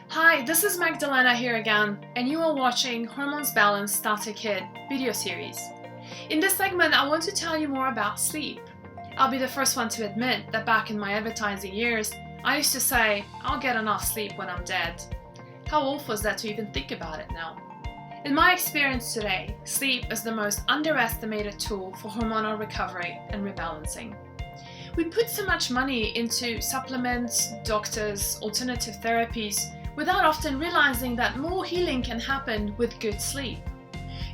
Hi, this is Magdalena here again, and you are watching Hormones Balance Starter Kit video series. In this segment, I want to tell you more about sleep. I'll be the first one to admit that back in my advertising years, I used to say, I'll get enough sleep when I'm dead. How awful is that to even think about it now? In my experience today, sleep is the most underestimated tool for hormonal recovery and rebalancing. We put so much money into supplements, doctors, alternative therapies, without often realizing that more healing can happen with good sleep.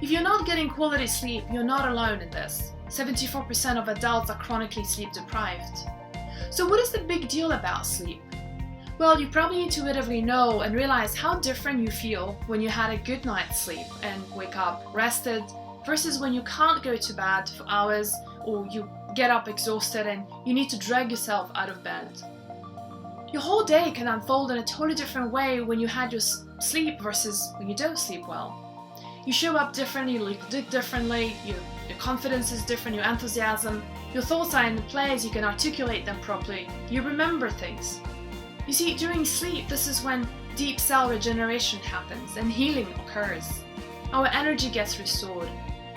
If you're not getting quality sleep, you're not alone in this. 74% of adults are chronically sleep deprived. So what is the big deal about sleep? Well, you probably intuitively know and realize how different you feel when you had a good night's sleep and wake up rested versus when you can't go to bed for hours or you get up exhausted and you need to drag yourself out of bed. Your whole day can unfold in a totally different way when you had your sleep versus when you don't sleep well. You show up differently, you look differently, your confidence is different, your enthusiasm, your thoughts are in place, you can articulate them properly, you remember things. You see, during sleep, this is when deep cell regeneration happens and healing occurs. Our energy gets restored.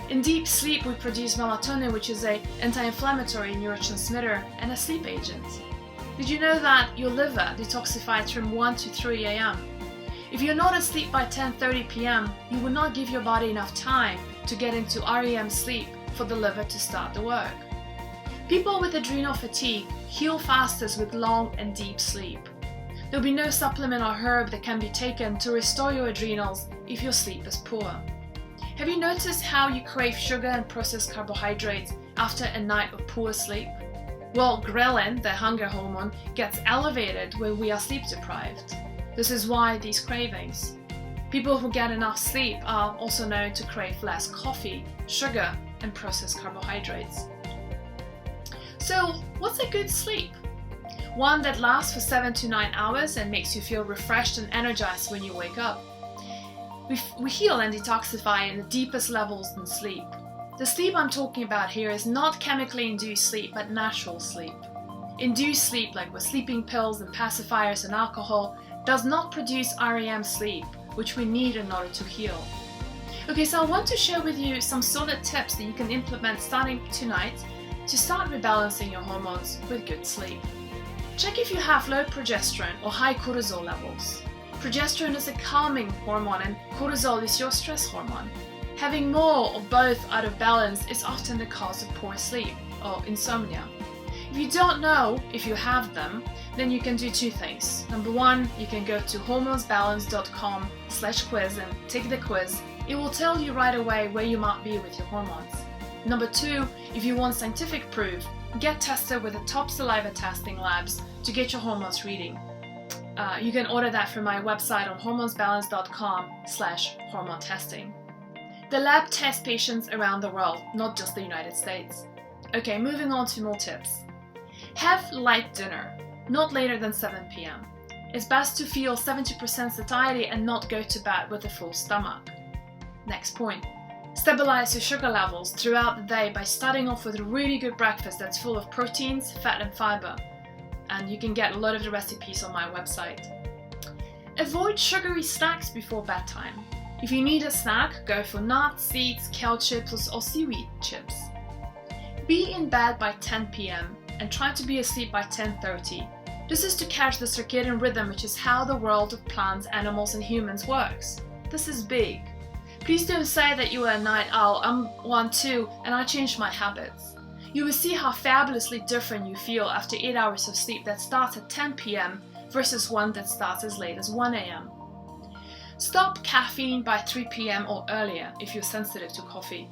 In deep sleep, we produce melatonin, which is an anti-inflammatory neurotransmitter and a sleep agent. Did you know that your liver detoxifies from 1 to 3 a.m.? If you're not asleep by 10:30 p.m., you will not give your body enough time to get into REM sleep for the liver to start the work. People with adrenal fatigue heal fastest with long and deep sleep. There'll be no supplement or herb that can be taken to restore your adrenals if your sleep is poor. Have you noticed how you crave sugar and processed carbohydrates after a night of poor sleep? Well, ghrelin, the hunger hormone, gets elevated when we are sleep deprived. This is why these cravings. People who get enough sleep are also known to crave less coffee, sugar, and processed carbohydrates. So, what's a good sleep? One that lasts for 7 to 9 hours and makes you feel refreshed and energized when you wake up. We heal and detoxify in the deepest levels in sleep. The sleep I'm talking about here is not chemically induced sleep, but natural sleep. Induced sleep, like with sleeping pills and pacifiers and alcohol, does not produce REM sleep, which we need in order to heal. Okay, so I want to share with you some solid tips that you can implement starting tonight to start rebalancing your hormones with good sleep. Check if you have low progesterone or high cortisol levels. Progesterone is a calming hormone and cortisol is your stress hormone. Having more of both out of balance is often the cause of poor sleep or insomnia. If you don't know if you have them, then you can do two things. Number one, you can go to hormonesbalance.com/quiz and take the quiz. It will tell you right away where you might be with your hormones. Number two, if you want scientific proof, get tested with the top saliva testing labs to get your hormones reading. You can order that from my website on hormonesbalance.com/hormone testing. The lab tests patients around the world, not just the United States. Okay, moving on to more tips. Have light dinner, not later than 7 p.m. It's best to feel 70% satiety and not go to bed with a full stomach. Next point. Stabilize your sugar levels throughout the day by starting off with a really good breakfast that's full of proteins, fat and fiber. And you can get a lot of the recipes on my website. Avoid sugary snacks before bedtime. If you need a snack, go for nuts, seeds, kale chips or seaweed chips. Be in bed by 10 p.m. and try to be asleep by 10:30. This is to catch the circadian rhythm, which is how the world of plants, animals and humans works. This is big. Please don't say that you are a night owl. I'm one too, and I changed my habits. You will see how fabulously different you feel after 8 hours of sleep that starts at 10 p.m. versus one that starts as late as 1 a.m. Stop caffeine by 3 p.m. or earlier if you're sensitive to coffee.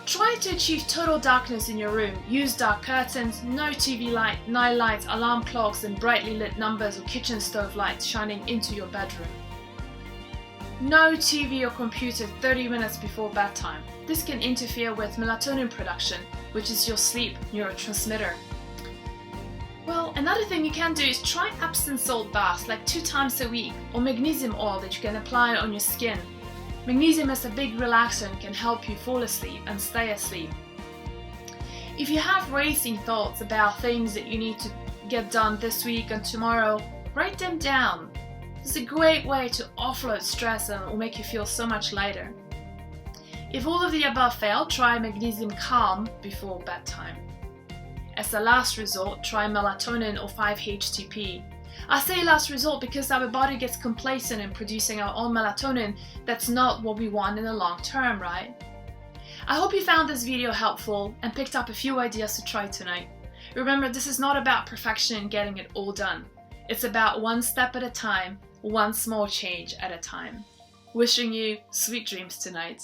Try to achieve total darkness in your room. Use dark curtains, no TV light, night lights, alarm clocks and brightly lit numbers or kitchen stove lights shining into your bedroom. No TV or computer 30 minutes before bedtime. This can interfere with melatonin production, which is your sleep neurotransmitter. Well, another thing you can do is try Epsom salt baths like 2 times a week, or magnesium oil that you can apply on your skin. Magnesium is a big relaxer and can help you fall asleep and stay asleep. If you have racing thoughts about things that you need to get done this week and tomorrow, write them down. It's a great way to offload stress and will make you feel so much lighter. If all of the above fail, try magnesium calm before bedtime. As a last resort, try melatonin or 5-HTP. I say last resort because our body gets complacent in producing our own melatonin. That's not what we want in the long term, right? I hope you found this video helpful and picked up a few ideas to try tonight. Remember, this is not about perfection and getting it all done. It's about one step at a time, one small change at a time. Wishing you sweet dreams tonight.